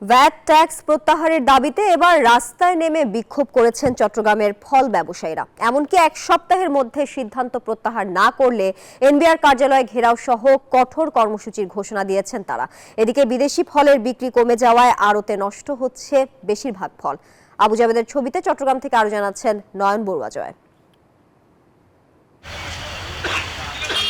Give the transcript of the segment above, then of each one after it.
VAT tax প্রত্যাহারের দাবিতে এবার রাস্তায় নেমে বিক্ষোভ করেছেন চট্টগ্রামের ফল ব্যবসায়ীরা। এমনকি এক সপ্তাহের মধ্যে সিদ্ধান্ত প্রত্যাহার না করলে এনবিআর কার্যালয় ঘেরাও সহ কঠোর কর্মসূচির ঘোষণা দিয়েছেন তারা। এদিকে বিদেশি ফলের বিক্রি কমে যাওয়ায় আড়তে নষ্ট হচ্ছে বেশিরভাগ ফল। আবু জাবেদের ছবিতে চট্টগ্রাম থেকে আরো জানাচ্ছেন নয়ন বড়ুয়া জয়।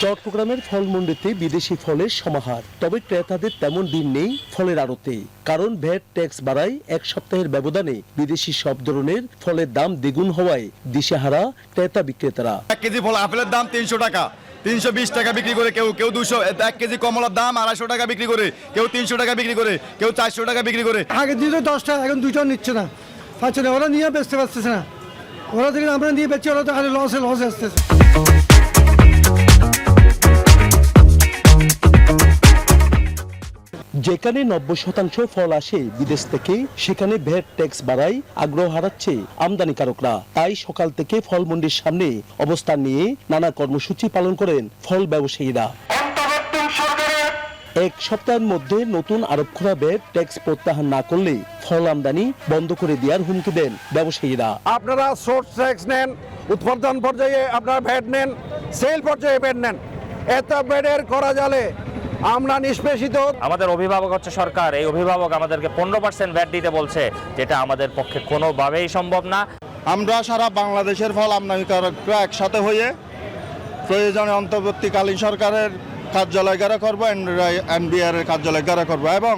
চট্টগ্রামের ফলমন্ডিতে বিদেশি ফলের সমাহার, তবে ক্রেতাদের তেমন দিন নেই ফলের আড়তে। কারণ ভ্যাট ট্যাক্স বাড়ায় এক সপ্তাহের ব্যবধানে বিদেশি সব ধরনের ফলের দাম দ্বিগুণ হওয়ায় দিশেহারা ক্রেতা বিক্রেতারা। 1 কেজি ফল আপেলের দাম 300 টাকা, 320 টাকা বিক্রি করে, কেউ 200। 1 কেজি কমলার দাম 250 টাকা বিক্রি করে, কেউ 300 টাকা বিক্রি করে, কেউ 400 টাকা বিক্রি করে। আগে দিত 10 টাকা, এখন 2 টাকা নিচ্ছে না, পাচ্ছে না, ওরা নিয়ে বেচতে পারতেছে না। ওরা থেকে আমরা নিয়ে বেচছি, ওরা তো খালি লসে আসতেছে। যেখানে 90% ফল আসে বিদেশ থেকে, সেখানে ভ্যাট ট্যাক্স বাড়ায় আগ্রহ হারাচ্ছে আমদানিকারকরা। তাই সকাল থেকে ফল মন্ডির সামনে অবস্থান নিয়ে নানা কর্মসূচি পালন করেন ফল ব্যবসায়ীরা। এক সপ্তাহের মধ্যে নতুন আরোপ করা ভ্যাট ট্যাক্স প্রত্যাহার না করলে ফল আমদানি বন্ধ করে দেওয়ার হুমকি দেন ব্যবসায়ীরা। আপনারা সোর্স ট্যাক্স নেন, উৎপাদন পর্যায়ে আপনারা ভ্যাট নেন, সেল পর্যায়ে ভ্যাট নেন, এত ভ্যাটের করা যালে আমরা নিষ্পেষিত। আমাদের অভিভাবক হচ্ছে সরকার, এই অভিভাবক আমাদেরকে 15% ভ্যাট দিতে বলছে, যেটা আমাদের পক্ষে কোনোভাবেই সম্ভব না। আমরা সারা বাংলাদেশের ফল আমদানিকারকরা একসাথে হয়ে প্রয়োজনে অন্তর্বর্তীকালীন সরকারের কার্যালয় ঘেরা করবো, এনবিআর এর কার্যালয় ঘেরা করবো এবং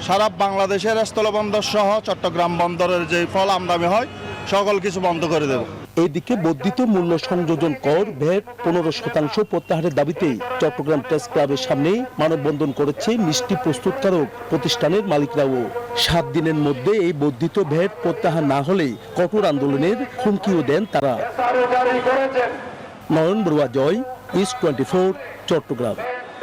সারা বাংলাদেশের স্থলবন্দর সহ চট্টগ্রাম বন্দরের যে ফল আমদানি হয় সকল কিছু বন্ধ করে দেব। এদিকে বর্ধিত মূল্য সংযোজন কর ভ্যাট 15% প্রত্যাহারের দাবিতে চট্টগ্রাম প্রেস ক্লাবের সামনে মানববন্ধন করেছে মিষ্টি প্রস্তুতকারক প্রতিষ্ঠানের মালিকরাও। 7 দিনের মধ্যে এই বর্ধিত ভ্যাট প্রত্যাহার না হলে কঠোর আন্দোলনের হুমকিও দেন তারা। নয়ন বড়ুয়া জয়, ইস্ট 24, চট্টগ্রাম।